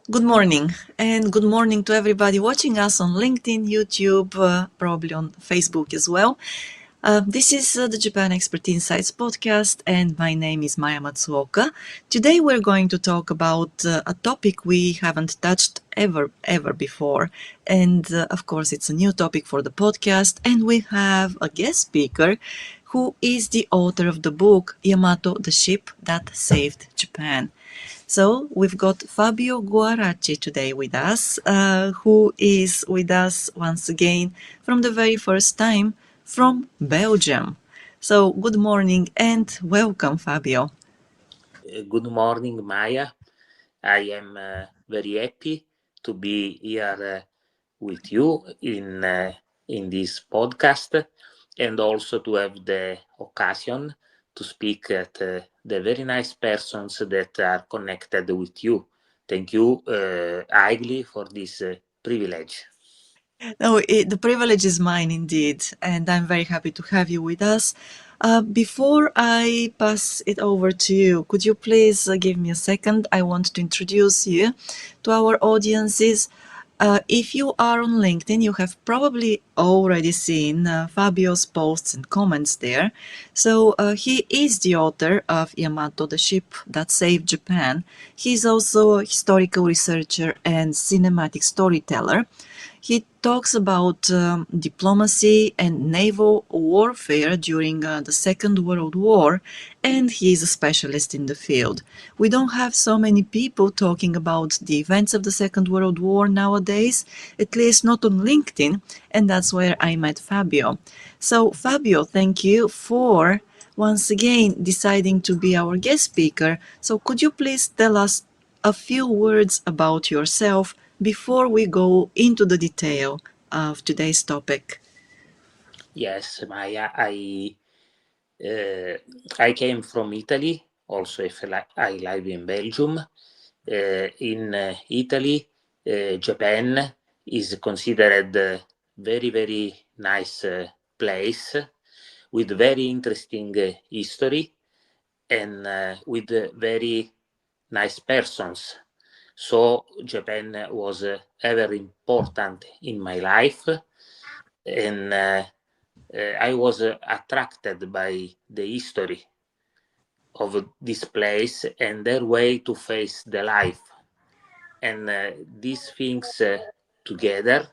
Good morning, and good morning to everybody watching us on LinkedIn, YouTube, probably on Facebook as well. This is the Japan Expert Insights podcast, and my name is Maya Matsuoka. Today we're going to talk about a topic we haven't touched ever before, and of course it's a new topic for the podcast, and we have a guest speaker who is the author of the book Yamato, the Ship That Saved Japan. So we've got Fabio Guarraci today with us, who is with us once again from the very first time from Belgium. So good morning and welcome, Fabio. Good morning, Maya. I am very happy to be here with you in this podcast, and also to have the occasion to speak at the very nice persons that are connected with you. Thank you, highly, for this privilege. No, the privilege is mine indeed, and I'm very happy to have you with us. Before I pass it over to you, could you please give me a second? I want to introduce you to our audiences. If you are on LinkedIn, you have probably already seen Fabio's posts and comments there. So he is the author of Yamato, the Ship That Saved Japan. He's also a historical researcher and cinematic storyteller. He talks about diplomacy and naval warfare during the Second World War, and he is a specialist in the field. We don't have so many people talking about the events of the Second World War nowadays, at least not on LinkedIn, and that's where I met Fabio. So, Fabio, thank you for once again deciding to be our guest speaker. So, could you please tell us a few words about yourself before we go into the detail of today's topic? Yes, Maya, uh, I came from Italy, also if I live in Belgium. In Italy, Japan is considered a very nice place with very interesting history and with very nice persons. So Japan was ever important in my life, and I was attracted by the history of this place and their way to face the life. And these things together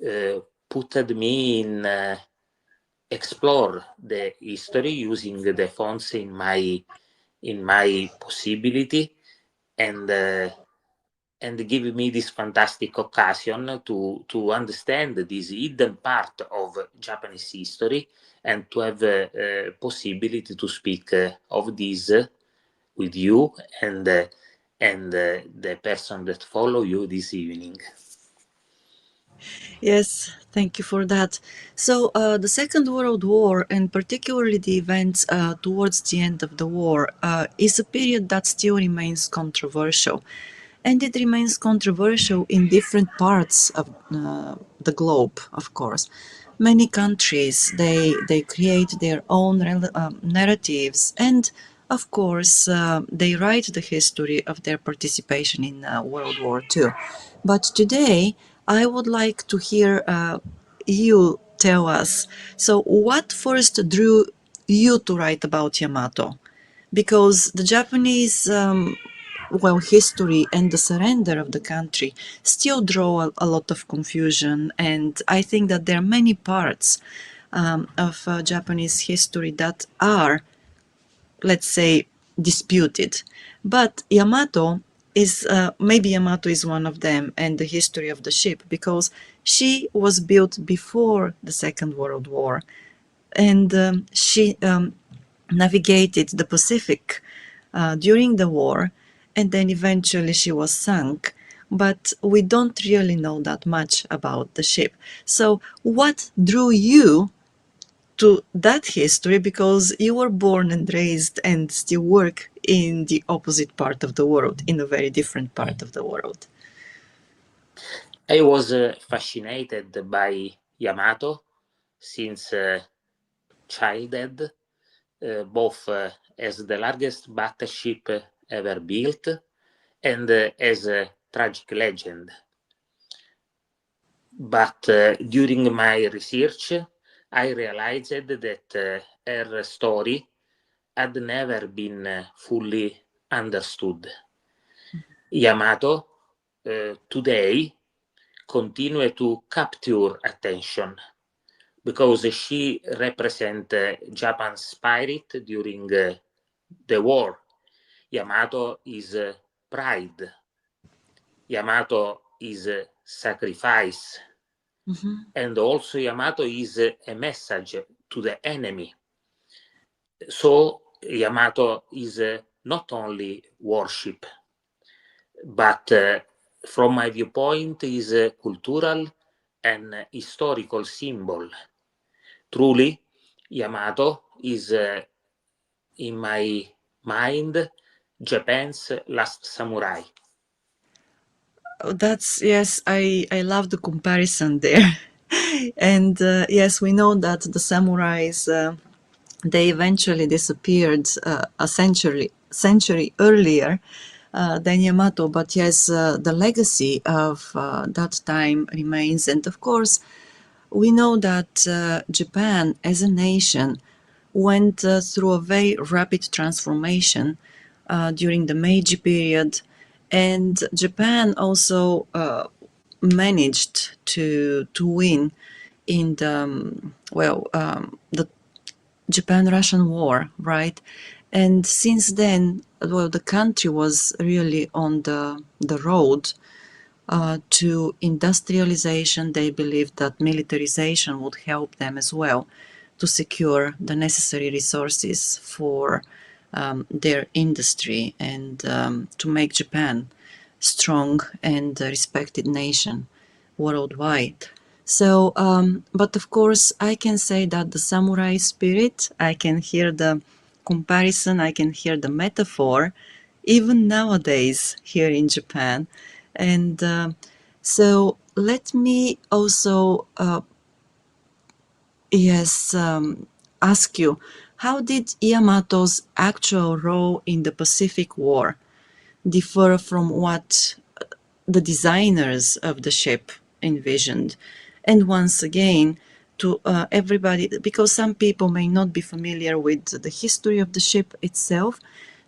uh, put me in explore the history using the fonts in my possibility, and give me this fantastic occasion to understand this hidden part of Japanese history, and to have a possibility to speak of this with you and the person that follow you this evening. Yes, thank you for that. So, the Second World War, and particularly the events towards the end of the war, is a period that still remains controversial. And it remains controversial in different parts of the globe, of course. Many countries, they create their own narratives, and of course, they write the history of their participation in World War II. But today, I would like to hear you tell us. So, what first drew you to write about Yamato? Because the Japanese, history and the surrender of the country still draw a lot of confusion, and I think that there are many parts of Japanese history that are, let's say, disputed. But Yamato is maybe Yamato is one of them, and the history of the ship, because she was built before the Second World War, and she navigated the Pacific during the war, and then eventually she was sunk. But we don't really know that much about the ship. So, what drew you to that history? Because you were born and raised and still work in the opposite part of the world, in a very different part of the world. I was fascinated by Yamato since childhood, both as the largest battleship ever built, and as a tragic legend. But during my research, I realized that her story had never been fully understood. Yamato today continue to capture attention because she represent Japan's spirit during the war. Yamato is pride. Yamato is sacrifice. Mhm. And also Yamato is a message to the enemy. So Yamato is not only worship, but from my viewpoint is a cultural and historical symbol. Truly, Yamato is, in my mind, Japan's last samurai. Oh, that's yes, I love the comparison there. And yes, we know that the samurais they eventually disappeared a century earlier than Yamato, but yes, the legacy of that time remains. And of course, we know that Japan as a nation went through a very rapid transformation during the Meiji period, and Japan also managed to win in the the Japan-Russian War, right? And since then, well, the country was really on the road to industrialization. They believed that militarization would help them as well to secure the necessary resources for their industry and to make Japan strong and a respected nation worldwide. So, but of course, I can say that the samurai spirit, I can hear the comparison, I can hear the metaphor, even nowadays here in Japan. And so, let me also, yes, ask you, how did Yamato's actual role in the Pacific War differ from what the designers of the ship envisioned? And once again, to everybody, because some people may not be familiar with the history of the ship itself,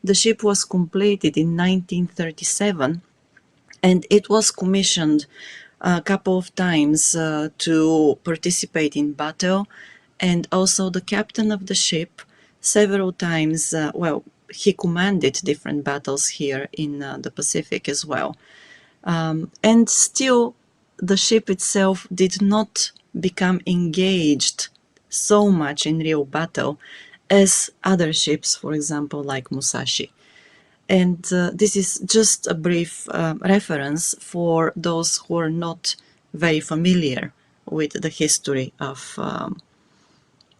the ship was completed in 1937 and it was commissioned a couple of times to participate in battle. And also, the captain of the ship several times, well, he commanded different battles here in the Pacific as well. And still, the ship itself did not become engaged so much in real battle as other ships, for example, like Musashi. And this is just a brief reference for those who are not very familiar with the history of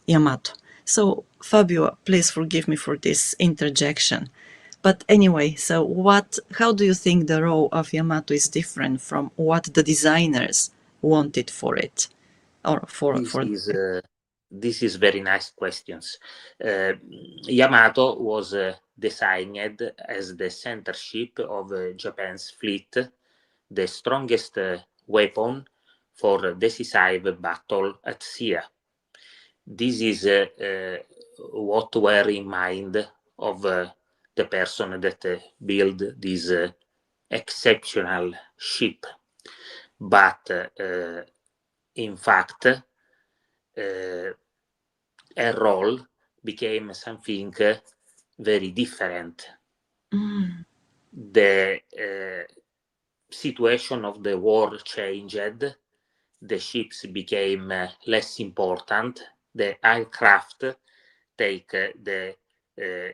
Yamato. So, Fabio, please forgive me for this interjection. But anyway, so how do you think the role of Yamato is different from what the designers wanted for it? Or This for is uh, this is very nice questions. Uh, Yamato was designed as the center ship of Japan's fleet, the strongest weapon for decisive battle at sea. This is what were in mind of the person that built this exceptional ship. But in fact, her role became something very different. Mm, The situation of the war changed. The ships became less important. The aircraft take the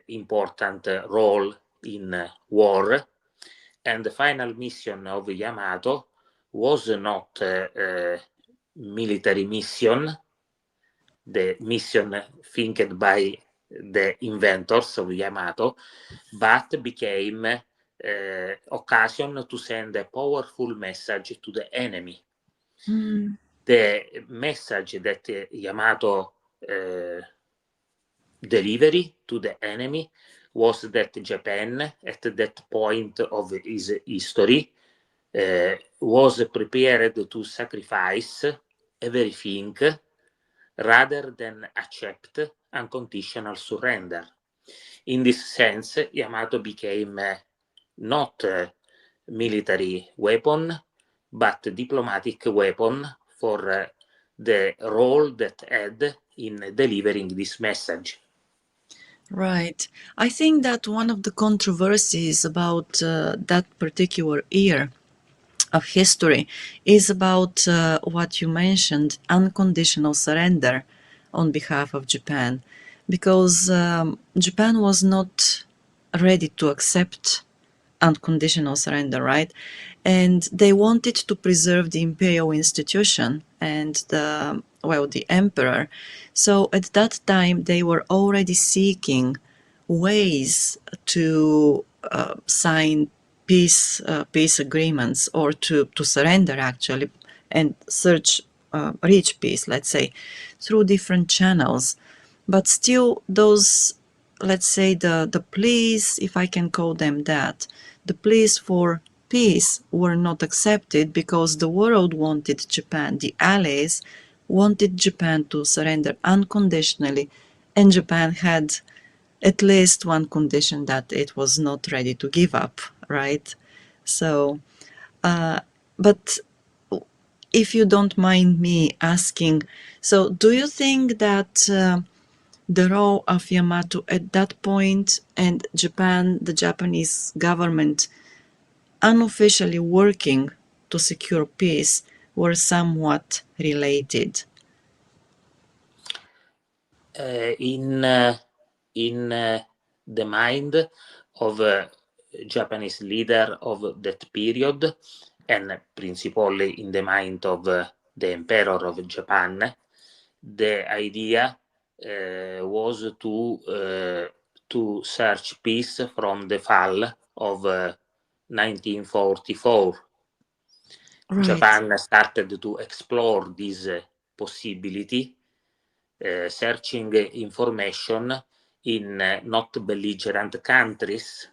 important role in war. And the final mission of Yamato was not a military mission, the mission thinked by the inventors of Yamato, but became occasion to send a powerful message to the enemy. mm, The message that Yamato delivery to the enemy was that Japan, at that point of its history, was prepared to sacrifice everything rather than accept unconditional surrender. In this sense, Yamato became not a military weapon, but diplomatic weapon for the role that had in delivering this message. Right. I think that one of the controversies about that particular year of history is about what you mentioned, unconditional surrender on behalf of Japan, because Japan was not ready to accept unconditional surrender, right? And they wanted to preserve the imperial institution and the emperor. So at that time, they were already seeking ways to sign peace agreements, or to surrender actually, and search reach peace, let's say, through different channels. But still, those, let's say, the pleas, if I can call them that, the pleas for peace were not accepted because the world wanted Japan, the allies wanted Japan to surrender unconditionally, and Japan had at least one condition, that it was not ready to give up, right? So, but if you don't mind me asking, so do you think that the role of Yamato at that point, and Japan, the Japanese government, unofficially working to secure peace, were somewhat related? In the mind of a Japanese leader of that period, and principally in the mind of the emperor of Japan, the idea was to search peace from the fall of 1944. Right. Japan started to explore this possibility, searching information in not belligerent countries,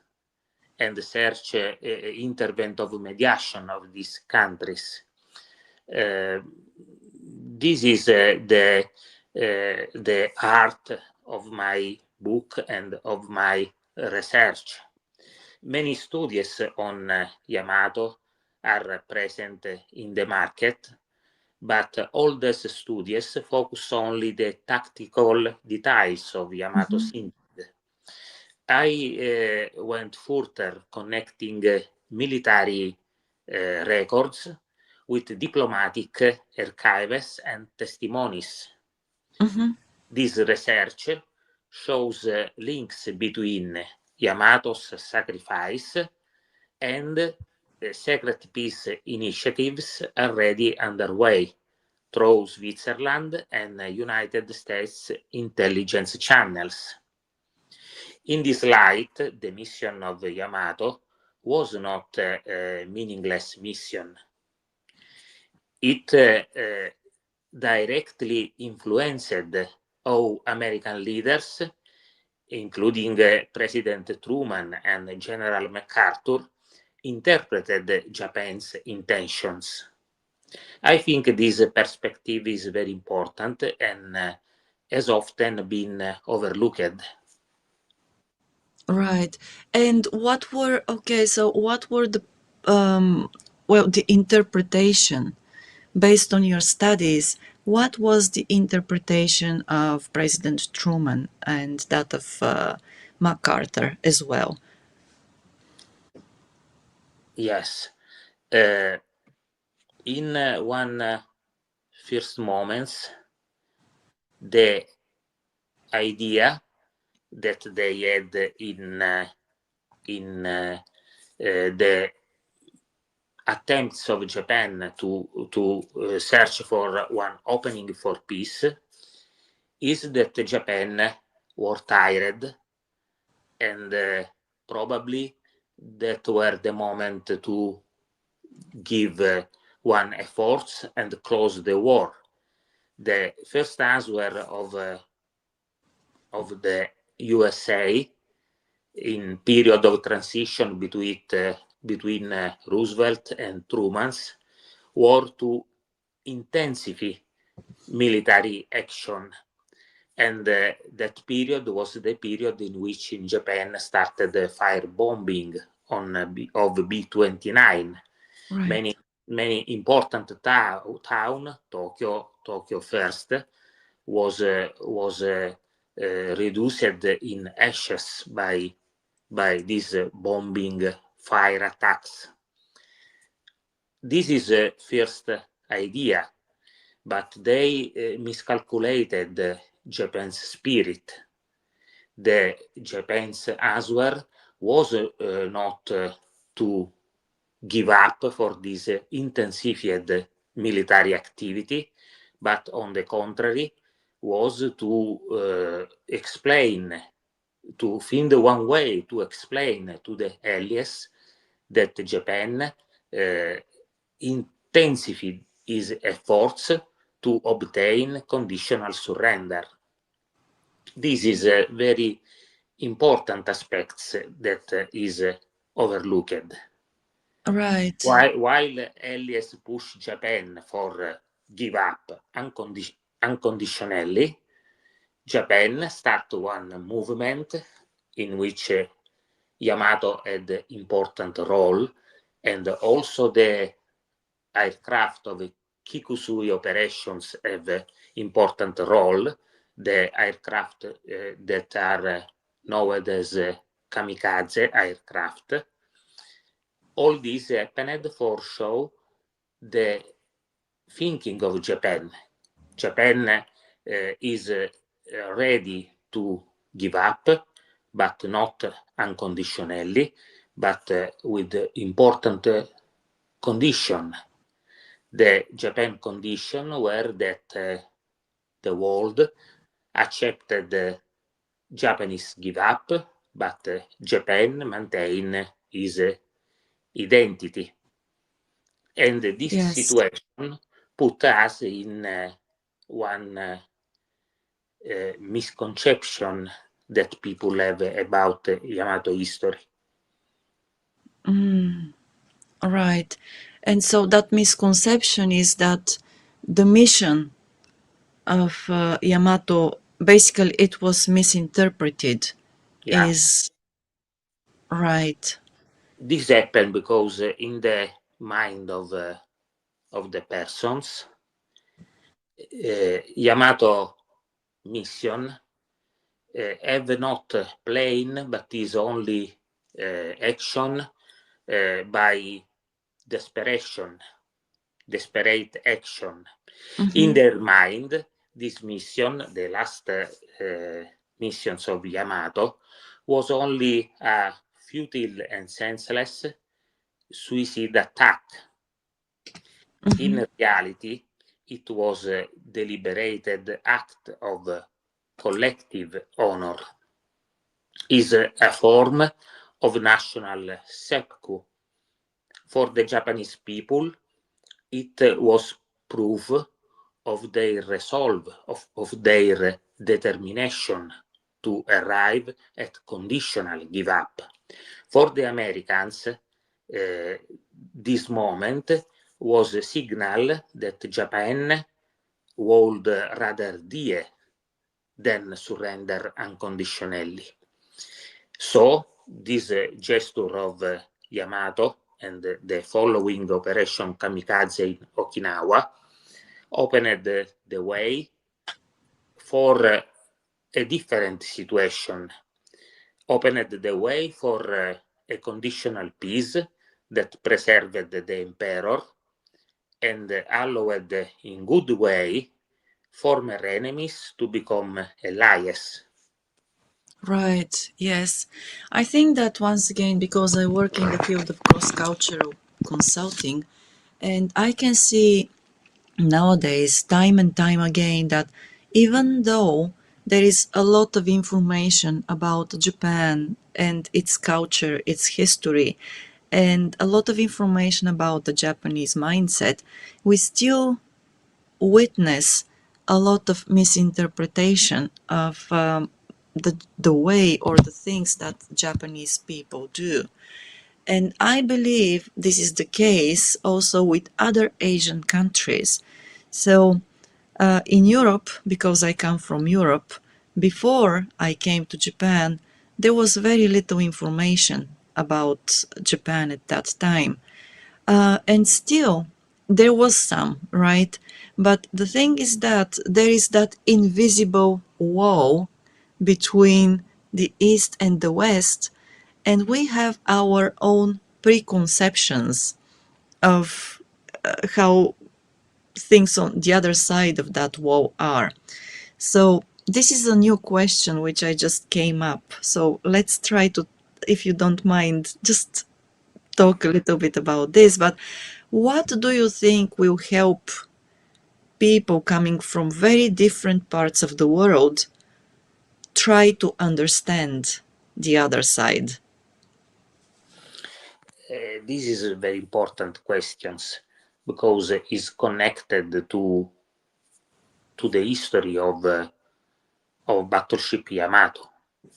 and search intervent of mediation of these countries. This is the art of my book and of my research. Many studies on Yamato are present in the market, but all these studies focus only the tactical details of Yamato's intrigue. I went further, connecting military records with diplomatic archives and testimonies. This research shows links between Yamato's sacrifice and secret peace initiatives already underway through Switzerland and United States intelligence channels. In this light, the mission of Yamato was not a meaningless mission. It directly influenced how American leaders, including President Truman and General MacArthur, interpreted Japan's intentions. I think this perspective is very important and has often been overlooked. Right. And what were, okay, so what were the interpretation based on your studies? What was the interpretation of President Truman and that of MacArthur as well? Yes. In one first moments, the idea that they had in the attempts of Japan to search for one opening for peace is that Japan was tired, and probably that were the moment to give one efforts and close the war. The first answer of the USA in period of transition between Roosevelt and Truman's war to intensify military action. And that period was the period in which in Japan started the firebombing of B-29. Right. Many important town, Tokyo first, was reduced in ashes by these bombing fire attacks. This is the first idea, but they miscalculated Japan's spirit. The Japan's answer was not to give up for this intensified military activity, but on the contrary, was to explain, to find one way to explain to the allies that Japan intensified its efforts to obtain conditional surrender. This is a very important aspect that is overlooked. Right. While allies push Japan for give up unconditionally, Japan start one movement in which Yamato had important role, and also the aircraft of Kikusui operations have important role. The aircraft that are known as kamikaze aircraft. All this happened for show the thinking of Japan. Japan is ready to give up, but not unconditionally, but with important condition. The Japan condition were that the world accepted Japanese give up, but Japan maintain his identity. And this Yes. situation put us in one misconception that people have about Yamato history. Right. And so that misconception is that the mission of Yamato, basically, it was misinterpreted. Yeah, Is right. this happened because in the mind of the persons, Yamato mission have not plane, but is only action by desperate action. In their mind, this mission, the last missions of Yamato, was only a futile and senseless suicide attack. In reality, it was a deliberated act of collective honor, is a form of national seppuku. For the Japanese people, it was proof of their resolve, of their determination to arrive at conditional give up. For the Americans, this moment was a signal that Japan would rather die than surrender unconditionally. So, this gesture of Yamato and the following Operation Kamikaze in Okinawa opened the way for a different situation, opened the way for a conditional peace that preserved the emperor and allowed in good way former enemies to become allies. Right, yes. I think that once again, because I work in the field of cross-cultural consulting, and I can see nowadays, time and time again, that even though there is a lot of information about Japan and its culture, its history, and a lot of information about the Japanese mindset, we still witness a lot of misinterpretation of the way or the things that Japanese people do. And I believe this is the case also with other Asian countries. So in Europe, because I come from Europe, before I came to Japan, there was very little information about Japan at that time. And still, there was some, right? But the thing is that there is that invisible wall between the East and the West, and we have our own preconceptions of how things on the other side of that wall are. So this is a new question which I just came up. So let's try to, if you don't mind, just talk a little bit about this. But what do you think will help people coming from very different parts of the world try to understand the other side? This is a very important questions because it's connected to the history of battleship Yamato.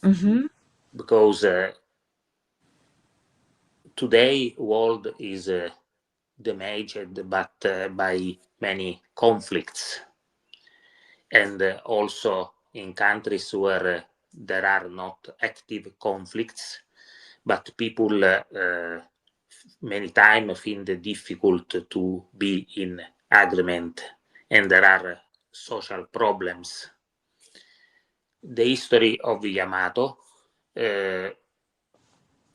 Mm-hmm. Because today world is damaged but by many conflicts, and also in countries where there are not active conflicts, but people many times find it difficult to be in agreement, and there are social problems. The history of Yamato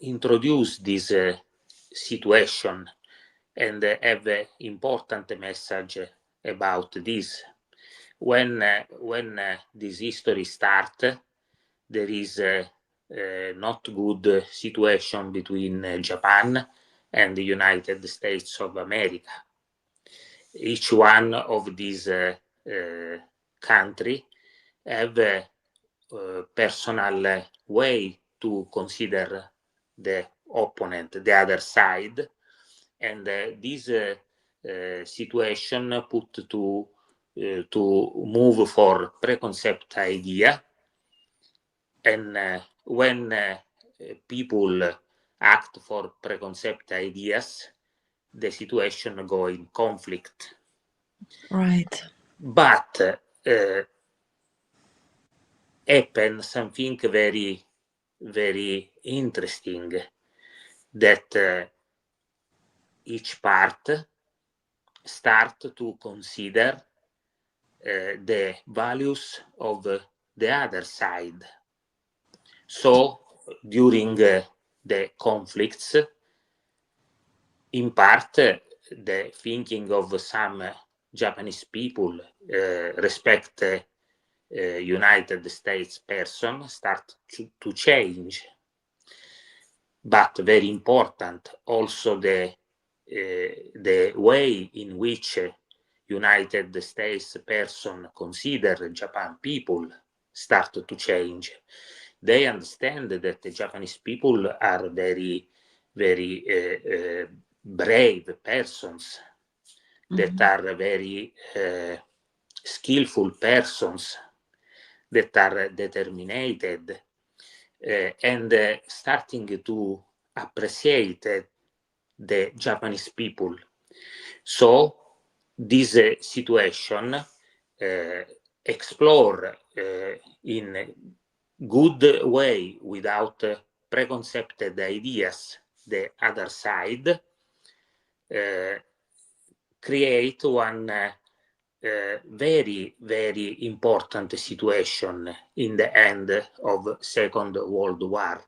introduced this situation and have an important message about this. When this history start, there is not good situation between Japan and the United States of America. Each one of these country have a personal way to consider the opponent, the other side, and this situation put to move for preconceived idea, and when people act for preconceived ideas, the situation go in conflict. Right. But happen something very, very interesting, that each part start to consider the values of the other side. So during the conflicts, in part, the thinking of some Japanese people respect United States person start to change. But very important, also the way in which United States person consider Japan people start to change. They understand that the Japanese people are very, very brave persons, that are very skillful persons, that are determined, and starting to appreciate the Japanese people. So this situation explore in good way without preconceived ideas the other side, create one very, very important situation in the end of Second World War,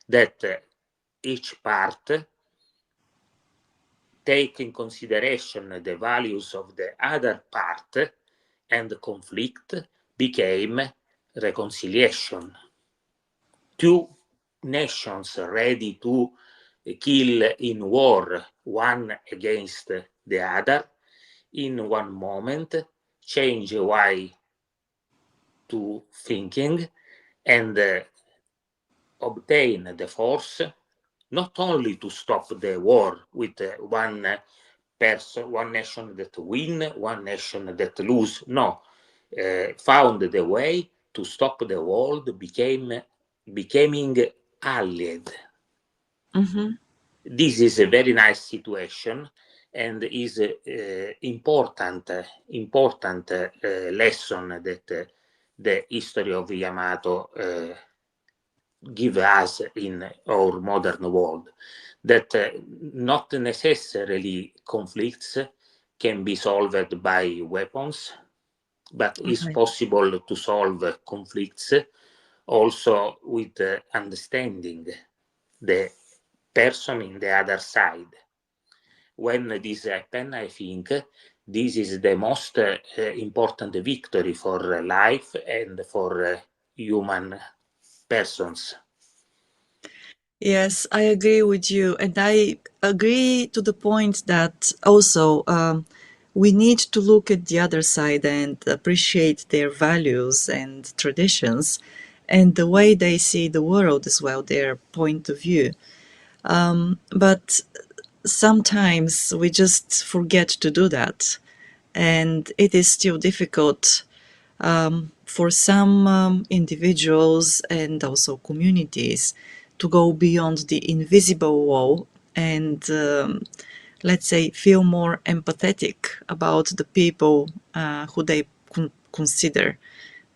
that each part take in consideration the values of the other part, and conflict became reconciliation. Two nations ready to kill in war one against the other, in one moment change way to thinking, and obtain the force not only to stop the war with one person, one nation that win, one nation that lose. No, found the way to stop the world becoming allied. Mm-hmm. This is a very nice situation and is important lesson that the history of Yamato give us in our modern world, that not necessarily conflicts can be solved by weapons, but it's Right. possible to solve conflicts also with understanding the person in the other side. When this happens, I think this is the most important victory for life and for human persons. Yes, I agree with you. And I agree to the point that also we need to look at the other side and appreciate their values and traditions and the way they see the world as well, their point of view. But sometimes we just forget to do that. And it is still difficult for some individuals and also communities to go beyond the invisible wall and, let's say, feel more empathetic about the people who they consider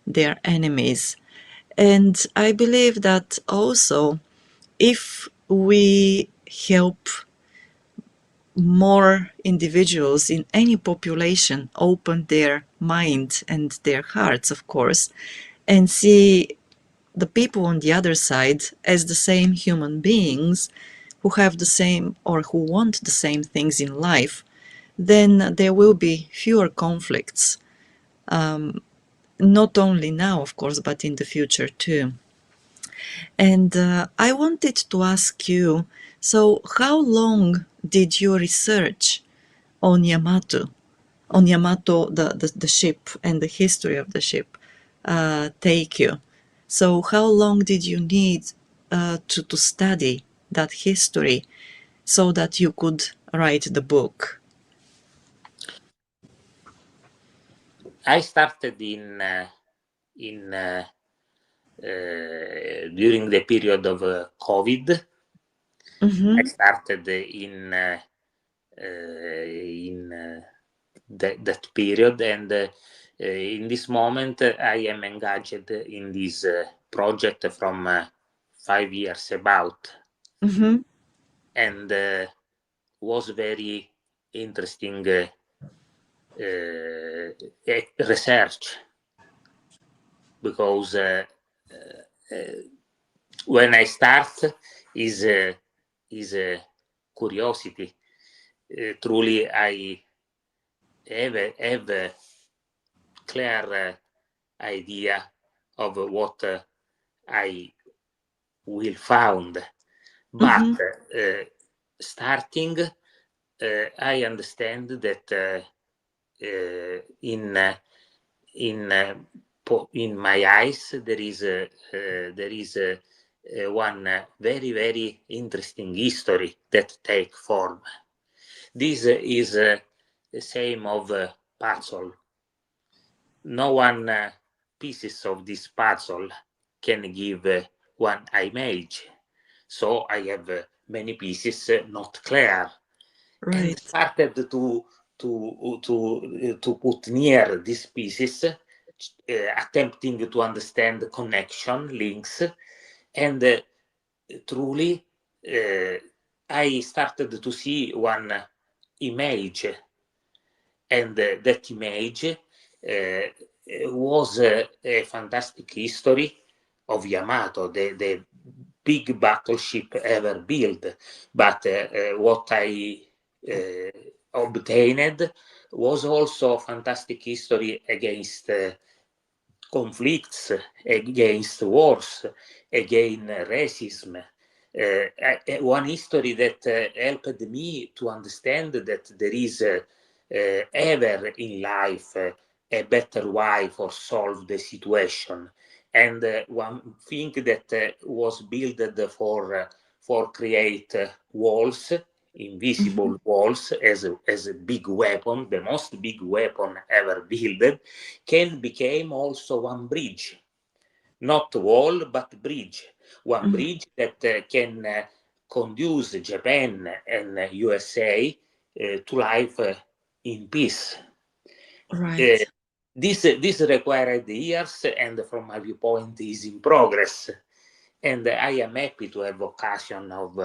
their enemies. And I believe that also if we help more individuals in any population open their mind and their hearts, of course, and see the people on the other side as the same human beings who have the same or who want the same things in life, then there will be fewer conflicts. Not only now, of course, but in the future too. And I wanted to ask you, so how long did your research on Yamato, the ship and the history of the ship, take you? So how long did you need to study that history so that you could write the book? I started in during the period of COVID. I Mm-hmm. started in that period, and in this moment I am engaged in this project from 5 years about, Mm-hmm. and was very interesting research, because when I start is a curiosity. Truly, I have a clear idea of what I will found, but Mm-hmm. starting, I understand that in my eyes there is one very interesting history that take form. This is the same of puzzle. No one pieces of this puzzle can give one image. So I have many pieces not clear, and Right. started to put near these pieces, attempting to understand connection links, and truly I started to see one image, and that image was a fantastic history of Yamato, the big battleship ever built. But what I obtained was also fantastic history against conflicts, against wars, against racism. One history that helped me to understand that there is ever in life a better way for solve the situation. And one thing that was built for create walls, Mm-hmm. invisible walls, as a big weapon, the most big weapon ever built, can become also one bridge. not wall, but bridge. One bridge that can conduce Japan and USA to life in peace. Uh, Right. this required years, and from my viewpoint, is in progress. And I am happy to have occasion of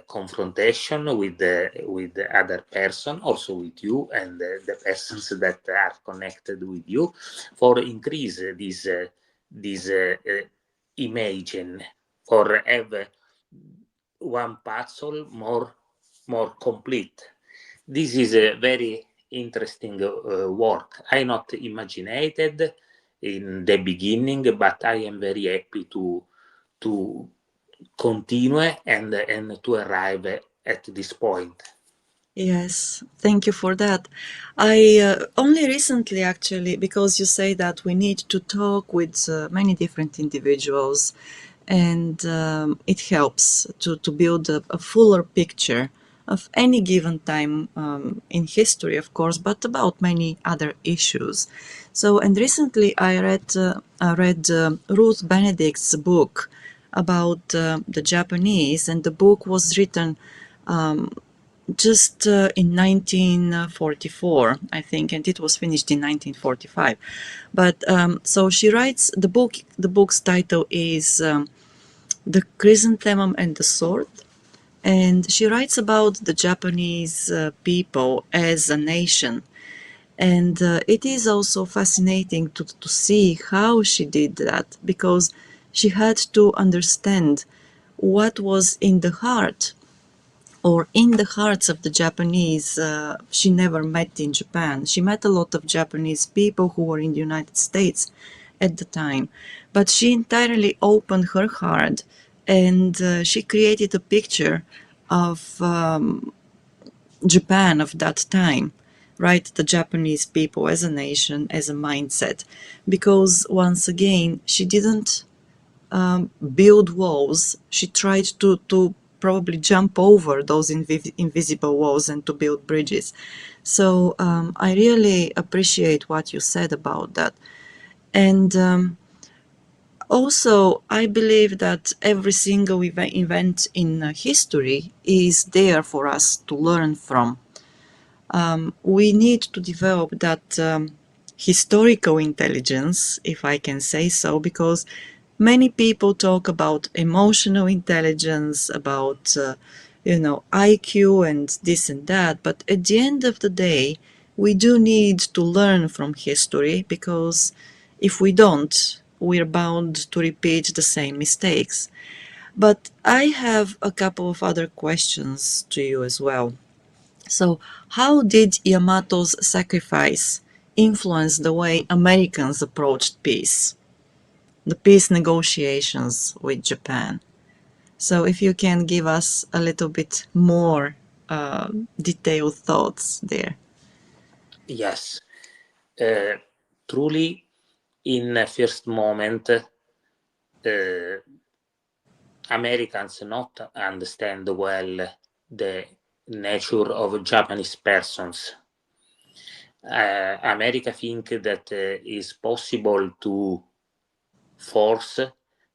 confrontation with the other person, also with you and the persons that are connected with you, for increase this imagine, for have one puzzle more complete. This is a very interesting work. I not imaginated in the beginning, but I am very happy to continue and to arrive at this point. Yes, thank you for that. I only recently, actually, because you say that we need to talk with many different individuals, and it helps to build a fuller picture of any given time in history, of course, but about many other issues. So, and recently I read Ruth Benedict's book about the Japanese, and the book was written just in 1944, I think, and it was finished in 1945. But so she writes the book. The book's title is "The Chrysanthemum and the Sword," and she writes about the Japanese people as a nation. And it is also fascinating to see how she did that, because she had to understand what was in the heart or in the hearts of the Japanese. She never met in Japan. She met a lot of Japanese people who were in the United States at the time, but she entirely opened her heart, and she created a picture of Japan of that time, right? The Japanese people as a nation, as a mindset, because once again, she didn't build walls. She tried to probably jump over those invisible walls and to build bridges. So I really appreciate what you said about that. And also, I believe that every single event in history is there for us to learn from. We need to develop that historical intelligence, if I can say so, because many people talk about emotional intelligence, about IQ and this and that, but at the end of the day, we do need to learn from history, because if we don't, we're bound to repeat the same mistakes. But I have a couple of other questions to you as well. So, how did Yamato's sacrifice influence the way Americans approached peace, the peace negotiations with Japan? So, if you can give us a little bit more detailed thoughts there. Yes, uh, truly, in a first moment, Americans not understand well the nature of Japanese persons. America think that is possible to force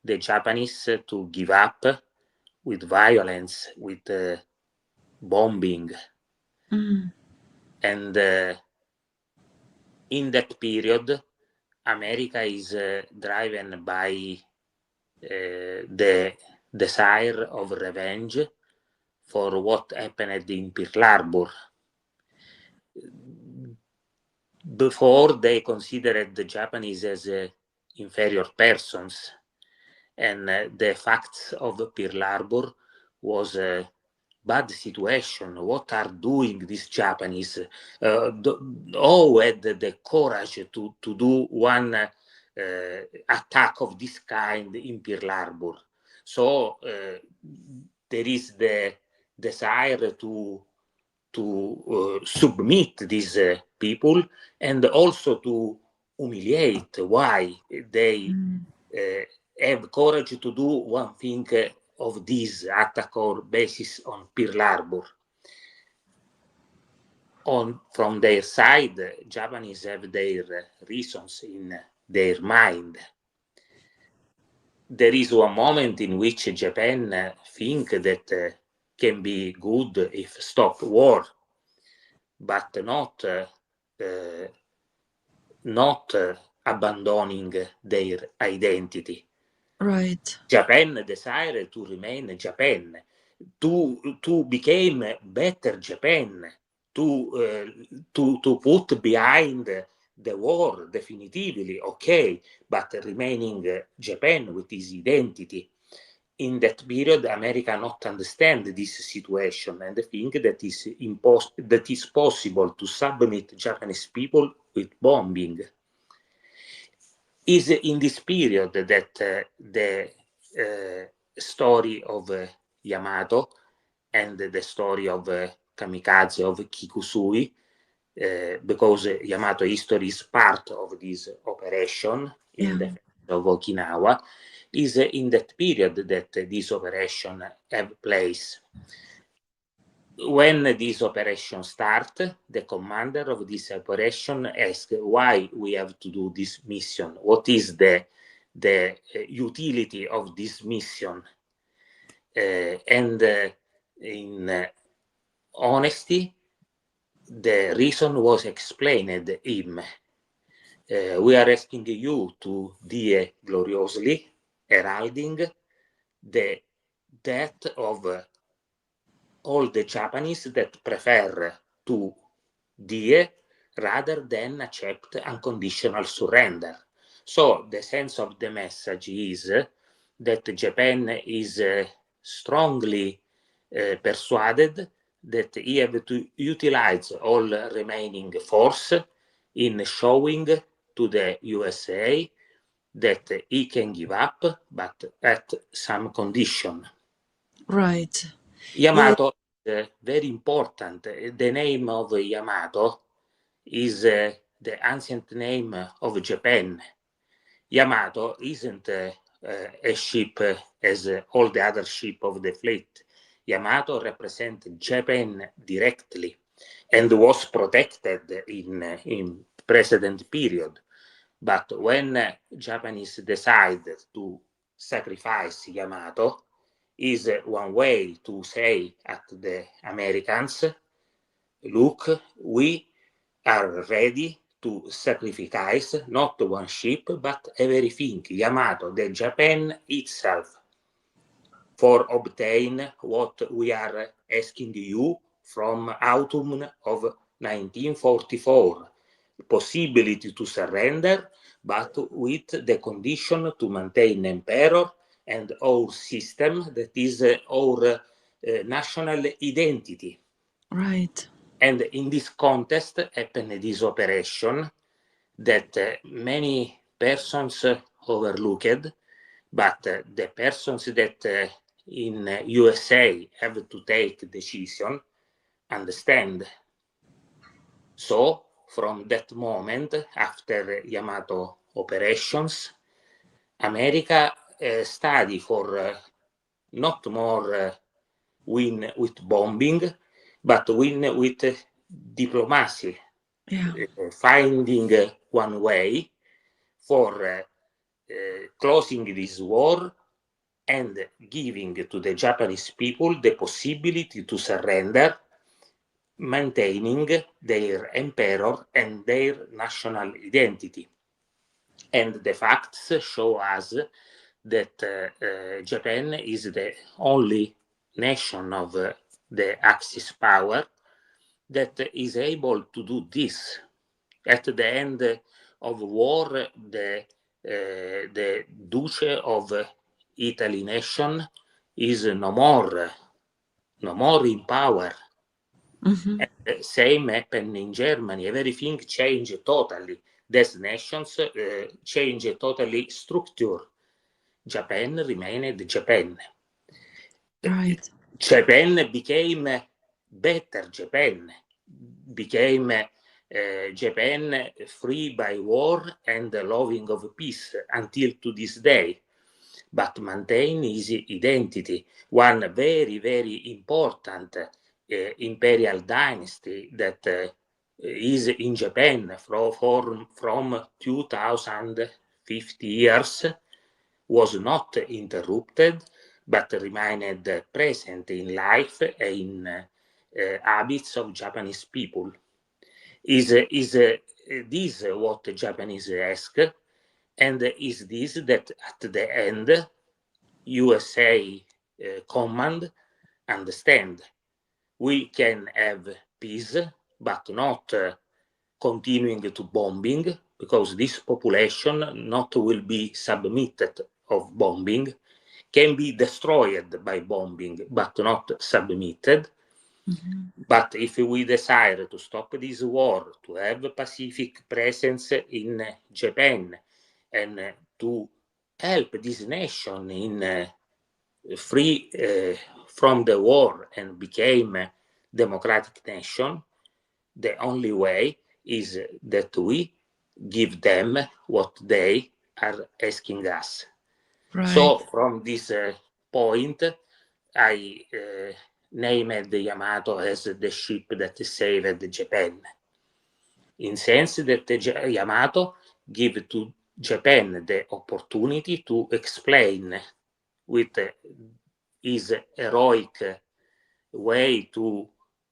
the Japanese to give up with violence, with bombing. And in that period, America is driven by the desire of revenge for what happened in Pearl Harbor. Before, they considered the Japanese as inferior persons, and the facts of Pearl Harbor was a bad situation. What are doing these Japanese? Who had the courage to do one attack of this kind in Pearl Harbor? So there is the desire to submit these people, and also to humiliate. Why they have courage to do one thing of this attack or basis on Pearl Harbor. From their side, Japanese have their reasons in their mind. There is one moment in which Japan think that can be good if stop war, but not abandoning their identity. Right. Japan desired to remain Japan, to become better Japan, to put behind the war definitively, okay, but remaining Japan with his identity. In that period, America not understand this situation and think that that is possible to submit Japanese people with bombing. Is in this period that the story of Yamato and the story of kamikaze of Kikusui, because Yamato history is part of this operation in defense of Okinawa, is in that period that this operation have place. When this operation start, the commander of this operation asked why we have to do this mission. What is the utility of this mission? And in honesty, the reason was explained him. We are asking you to die gloriously, heralding the death of all the Japanese that prefer to die rather than accept unconditional surrender. So the sense of the message is that Japan is strongly persuaded that he have to utilize all remaining force in showing to the USA that he can give up, but at some condition. Right. Yamato is very important. The name of Yamato is the ancient name of Japan. Yamato isn't a ship as all the other ships of the fleet. Yamato represents Japan directly and was protected in precedent period. But when Japanese decided to sacrifice Yamato, is one way to say at the Americans, look, we are ready to sacrifice not one ship, but everything, Yamato, the Japan itself, for obtain what we are asking you from autumn of 1944, possibility to surrender, but with the condition to maintain emperor and our system that is our national identity. Right. And in this context happened this operation that many persons overlooked, but the persons that in USA have to take decision understand. So from that moment, after Yamato operations, America study for not more win with bombing, but win with diplomacy, finding one way for closing this war and giving to the Japanese people the possibility to surrender, maintaining their emperor and their national identity. And the facts show us that Japan is the only nation of the Axis power that is able to do this. At the end of war, the Duce of Italy nation is no more in power. Mm-hmm. Same happened in Germany. Everything changed totally. These nations changed totally structure. Japan remained Japan. Right. Japan became better Japan, became Japan free by war and loving of peace until to this day, but maintain his identity. One very, very important imperial dynasty that is in Japan from 2050 years was not interrupted, but remained present in life and in habits of Japanese people. Is this what the Japanese ask? And is this that at the end USA command understand we can have peace, but not continuing to bombing, because this population not will be submitted of bombing, can be destroyed by bombing, but not submitted. Mm-hmm. But if we desire to stop this war, to have Pacific presence in Japan, and to help this nation in free from the war and became a democratic nation, the only way is that we give them what they are asking us. Right. So from this point, I named the Yamato as the ship that saved Japan, in sense that Yamato give to Japan the opportunity to explain with his heroic way to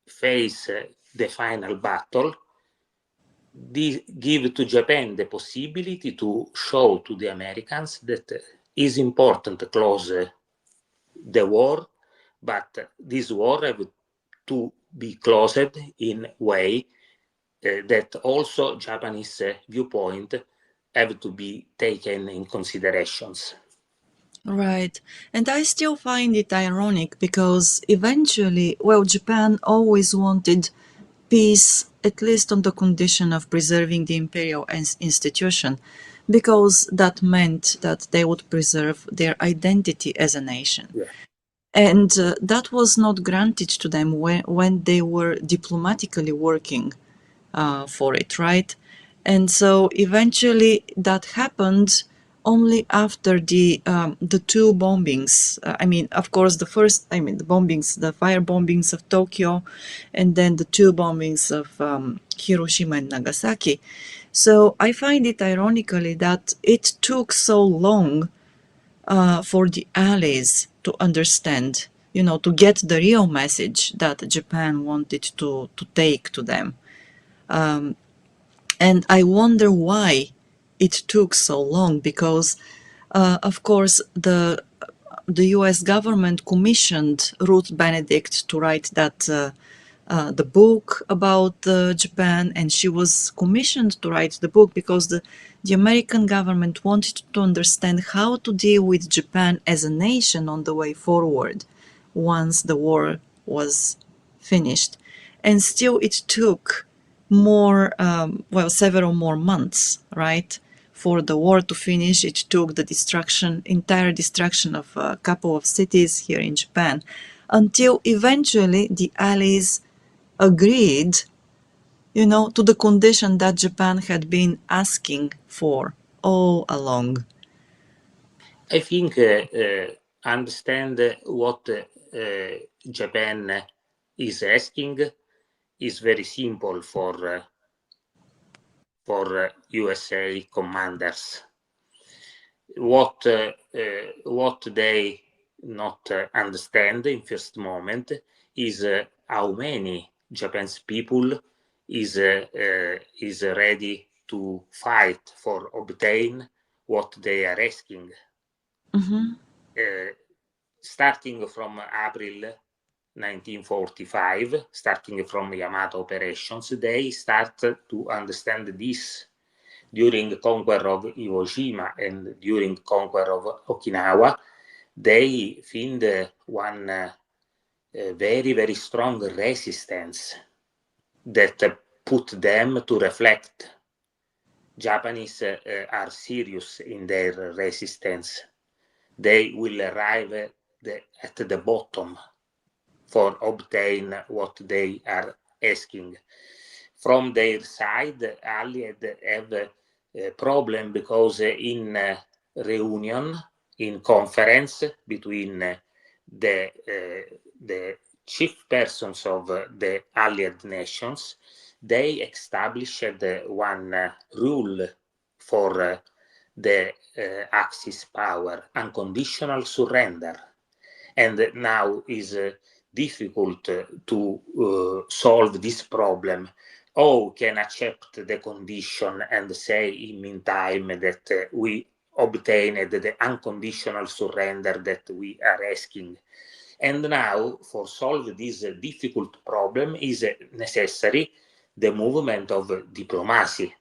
face the final battle, give to Japan the possibility to show to the Americans that is important to close the war, but this war have to be closed in way that also Japanese viewpoint have to be taken in considerations. Right. And I still find it ironic because eventually, well, Japan always wanted peace, at least on the condition of preserving the imperial institution, because that meant that they would preserve their identity as a nation. Yeah. And that was not granted to them when they were diplomatically working for it, right? And so eventually that happened only after the two bombings. I mean, of course, the first, I mean, the bombings, the fire bombings of Tokyo, and then the two bombings of Hiroshima and Nagasaki. So I find it ironically that it took so long for the allies to understand, you know, to get the real message that Japan wanted to take to them. And I wonder why it took so long because, of course, the U.S. government commissioned Ruth Benedict to write the book about Japan, and she was commissioned to write the book because the American government wanted to understand how to deal with Japan as a nation on the way forward once the war was finished. And still, it took several more months, right? For the war to finish, it took the entire destruction of a couple of cities here in Japan, until eventually the Allies agreed, you know, to the condition that Japan had been asking for all along. I think understand what Japan is asking is very simple for USA commanders. What they not understand in first moment is how many Japanese people is ready to fight for obtain what they are asking. Mm-hmm. Starting from April 1945, starting from Yamato operations, they start to understand this. During conquer of Iwo Jima and during conquer of Okinawa, they find one very, very strong resistance that put them to reflect. Japanese are serious in their resistance. They will arrive at the bottom for obtain what they are asking. From their side, Allied have a problem because in reunion, in conference between the chief persons of the Allied nations, they established one rule for the Axis power, unconditional surrender. And now is difficult to solve this problem. Or can accept the condition and say in meantime that we obtained the unconditional surrender that we are asking. And now, for solve this difficult problem, is necessary the movement of diplomacy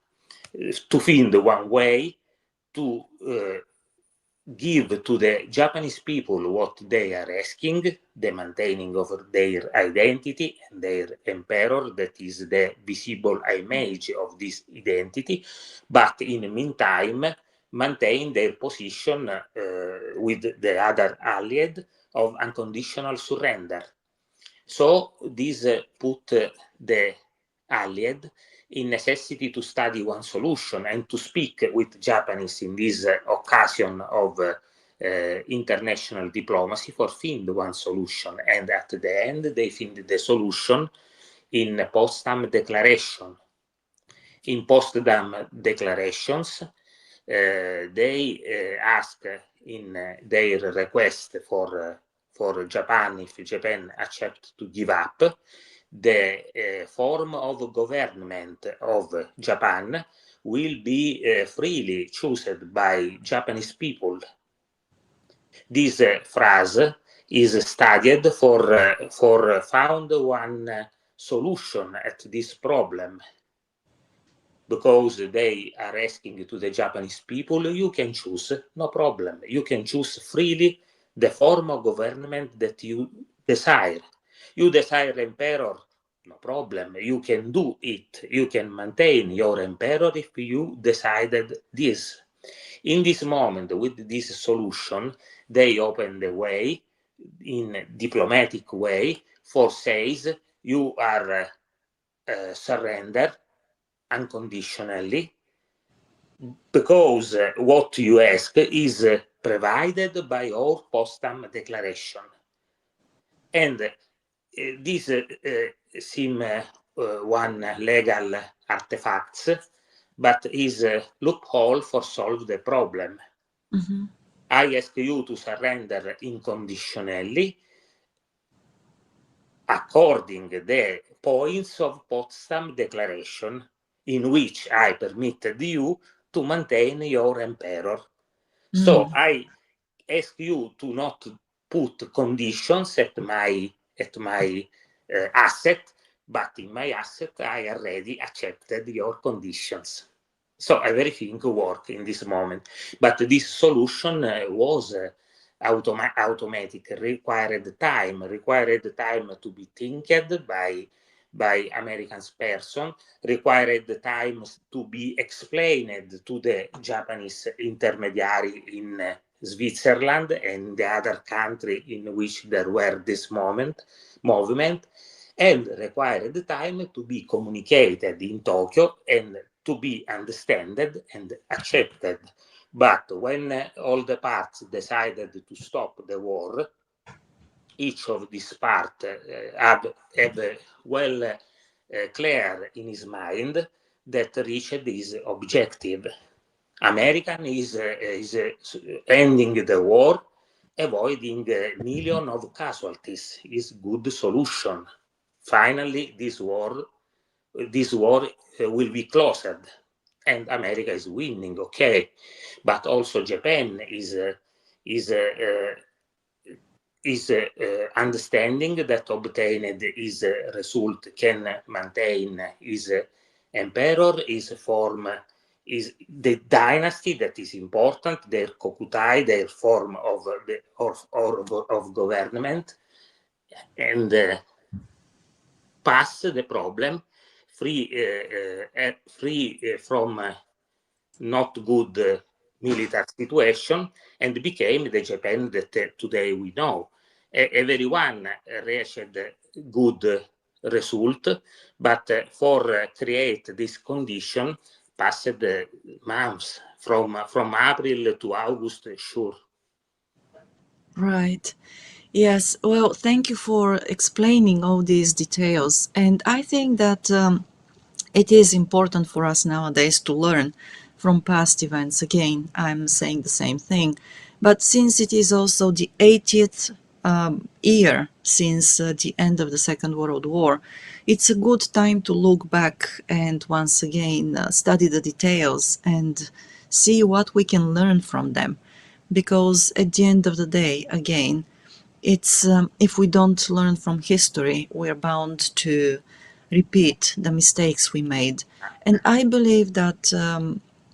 to find one way to give to the Japanese people what they are asking, the maintaining of their identity and their emperor, that is the visible image of this identity, but in the meantime, maintain their position with the other allied of unconditional surrender. So this put the allied in necessity to study one solution and to speak with Japanese in this occasion of international diplomacy for find one solution. And at the end, they find the solution in Potsdam Declaration. In Potsdam Declarations, they ask in their request for Japan, if Japan accept to give up, the form of government of Japan will be freely chosen by Japanese people. This phrase is studied for found one solution at this problem, because they are asking to the Japanese people, you can choose, no problem. You can choose freely the form of government that you desire. You desire emperor, no problem. You can do it. You can maintain your emperor if you decided this. In this moment, with this solution, they open the way in diplomatic way for says you are surrender unconditionally, because what you ask is provided by our Potsdam Declaration. And this seem one legal artifacts, but is a loophole for solve the problem. Mm-hmm. I ask you to surrender unconditionally according the points of Potsdam Declaration, in which I permitted you to maintain your emperor. So I ask you to not put conditions at my asset, but in my asset I already accepted your conditions. So everything work in this moment. But this solution was automatic, required time to be thinked by American person, required time to be explained to the Japanese intermediary in Switzerland and the other country in which there were this movement, and required time to be communicated in Tokyo and to be understood and accepted. But when all the parts decided to stop the war, each of these parts have well clear in his mind that reached his objective. American is ending the war, avoiding millions of casualties is good solution. Finally, this war will be closed, and America is winning. Okay, but also Japan is understanding that obtained his result can maintain his emperor, his form, is the dynasty that is important, their kokutai, their form of government, and pass the problem free from not good military situation, and became the Japan that today we know. Everyone reached good result, but for create this condition passed months from April to August, sure. Right. Yes. Well, thank you for explaining all these details. And I think that It is important for us nowadays to learn from past events. Again, I'm saying the same thing. But since it is also the 80th year since the end of the Second World War, it's a good time to look back and once again study the details and see what we can learn from them. Because at the end of the day, again, it's if we don't learn from history, we're bound to repeat the mistakes we made. And I believe that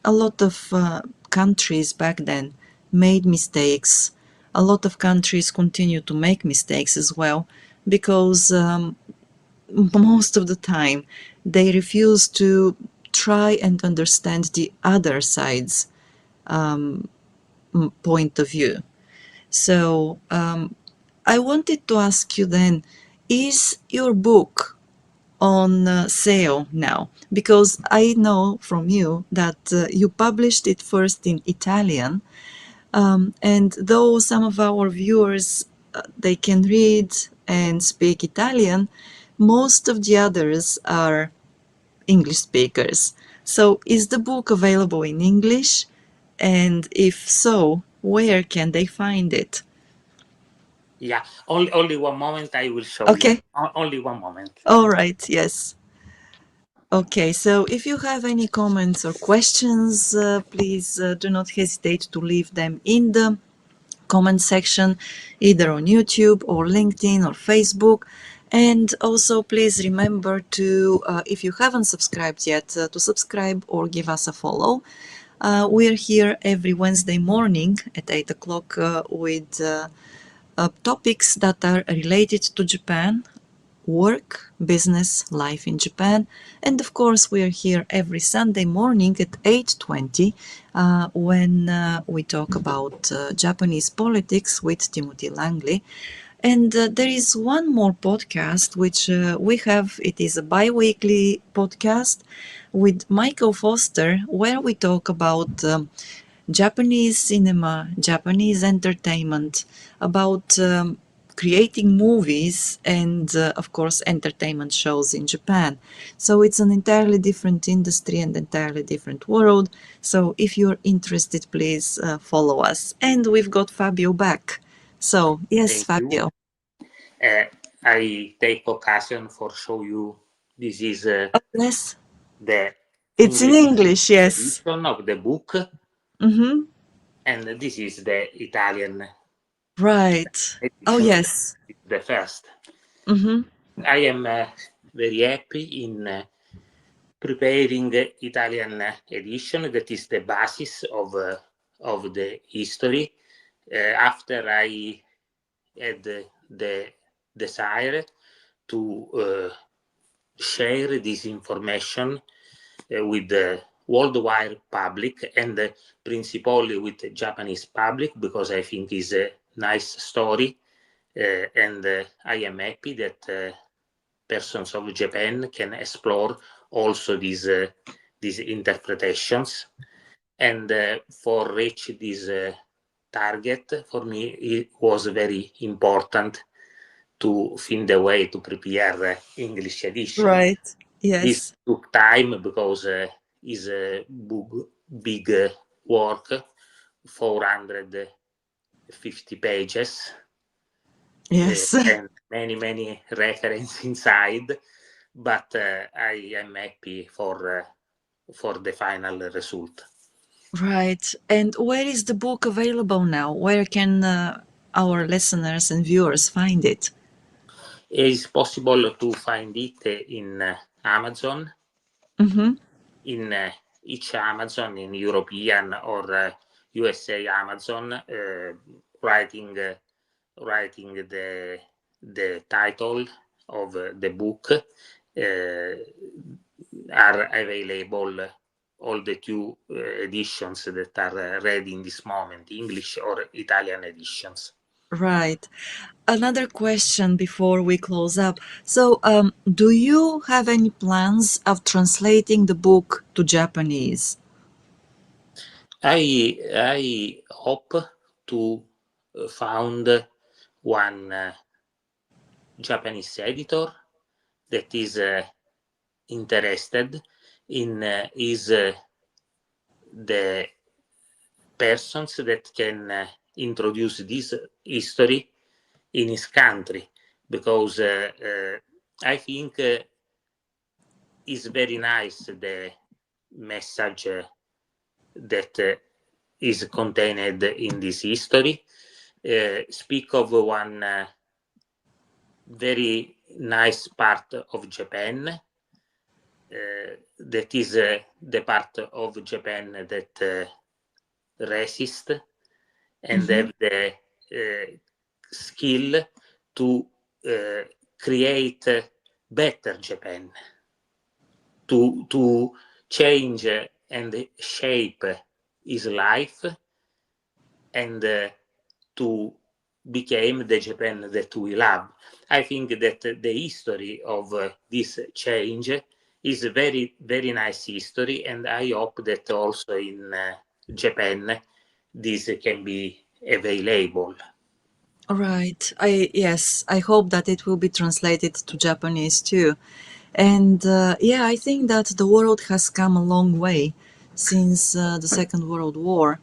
a lot of countries back then made mistakes. A lot of countries continue to make mistakes as well because most of the time they refuse to try and understand the other side's point of view. So I wanted to ask you then, is your book on sale now? Because I know from you that you published it first in Italian, and though some of our viewers they can read and speak Italian, most of the others are English speakers. So is the book available in English? And if so, where can they find it? Yeah, only one moment. I will show you. Okay. Only one moment. All right. Yes. Okay. So if you have any comments or questions, please do not hesitate to leave them in the comment section, either on YouTube or LinkedIn or Facebook. And also, please remember to, if you haven't subscribed yet, to subscribe or give us a follow. We're here every Wednesday morning at 8 o'clock with topics that are related to Japan, work, business, life in Japan. And of course, we are here every Sunday morning at 8:20 when we talk about Japanese politics with Timothy Langley. And there is one more podcast which we have. It is a bi-weekly podcast with Michael Foster where we talk about Japanese cinema, Japanese entertainment, about creating movies and, of course, entertainment shows in Japan. So it's an entirely different industry and entirely different world. So if you're interested, please follow us. And we've got Fabio back. So, yes, Thank you. Fabio. Uh, I take occasion for show you. This is Oh, yes, the it's in English English, yes. edition of the book, Mm-hmm. and this is the Italian Right. Oh, edition. yes. The first. Mm-hmm. I am very happy in preparing the Italian edition. That is the basis of the history. After I had the desire to share this information with the worldwide public and principally with the Japanese public, because I think it's a nice story. And I am happy that persons of Japan can explore also these interpretations. And for reach this target, for me, it was very important to find a way to prepare English edition. Right. This Yes. took time because it's a big work, 450 pages, Yes. and many references inside. But I am happy for the final result. Right. And where is the book available now? Where can our listeners and viewers find it? It is possible to find it in Amazon, Mm-hmm. in each Amazon, in European or USA Amazon, writing the title of the book, are available all the two editions that are ready in this moment, English or Italian editions. Right. Another question before we close up. So, do you have any plans of translating the book to Japanese? I hope to found one Japanese editor that is interested in is the persons that can introduce this history in his country, because I think is very nice the message that is contained in this history. Speak of one very nice part of Japan, that is the part of Japan that resist and Mm-hmm. have the skill to create better Japan, to change and shape his life, and to become the Japan that we love. I think that the history of this change is a very, very nice history, and I hope that also in Japan this can be available. Right. I hope that it will be translated to Japanese too. And yeah, I think that the world has come a long way since the Second World War.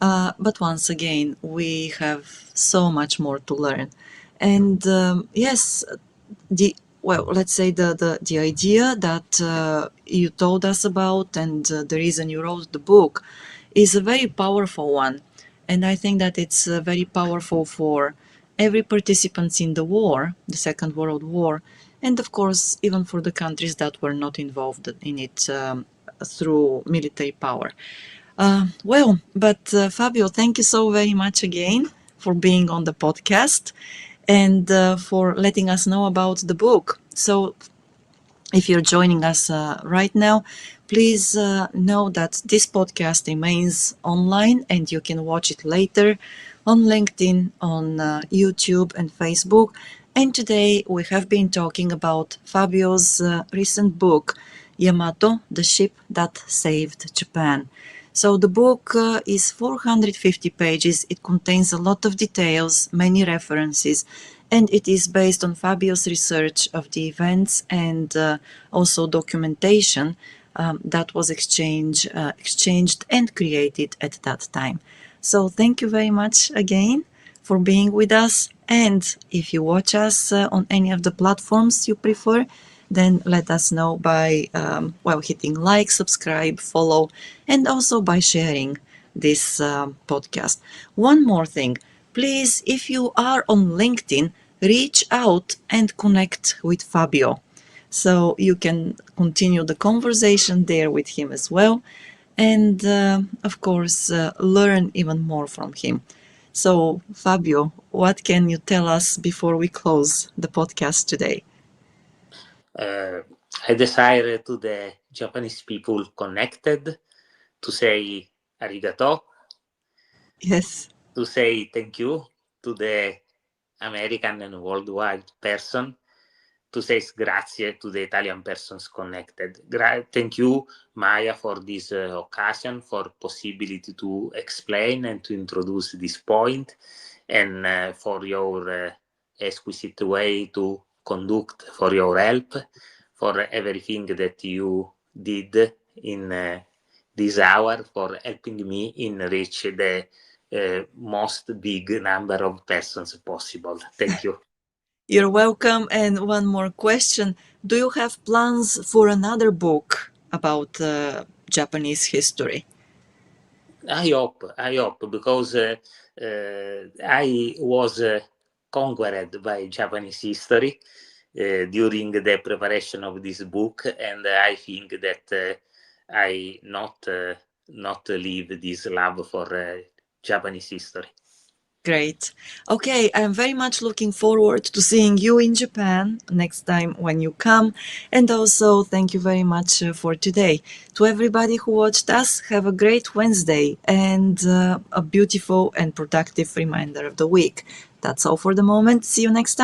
But once again, we have so much more to learn. And yes, the well, let's say the idea that you told us about and the reason you wrote the book is a very powerful one, and I think that it's very powerful for every participant in the war, the Second World War, and of course even for the countries that were not involved in it through military power. But Fabio, thank you so very much again for being on the podcast and for letting us know about the book. So, if you're joining us right now, please know that this podcast remains online and you can watch it later on LinkedIn, on YouTube, and Facebook. And today we have been talking about Fabio's recent book, Yamato, the ship that saved Japan. So the book is 450 pages. It contains a lot of details, many references, and it is based on Fabio's research of the events and also documentation that was exchanged and created at that time. So thank you very much again for being with us. And if you watch us on any of the platforms you prefer, then let us know by hitting like, subscribe, follow, and also by sharing this podcast. One more thing, please, if you are on LinkedIn, reach out and connect with Fabio. So you can continue the conversation there with him as well. And of course, learn even more from him. So, Fabio, what can you tell us before we close the podcast today? Uh, I desire to the Japanese people connected to say arigato, Yes. to say thank you to the American and worldwide person, to say grazie to the Italian persons connected. Thank you, Maya, for this occasion, for possibility to explain and to introduce this point, and for your exquisite way to conduct, for your help, for everything that you did in this hour, for helping me in reach the most big number of persons possible. Thank you. You're welcome. And one more question. Do you have plans for another book about Japanese history? I hope, because I was conquered by Japanese history during the preparation of this book, and I think that I not leave this love for Japanese history. Great. Okay, I'm very much looking forward to seeing you in Japan next time when you come. And also, thank you very much for today. To everybody who watched us, have a great Wednesday and a beautiful and productive remainder of the week. That's all for the moment. See you next time.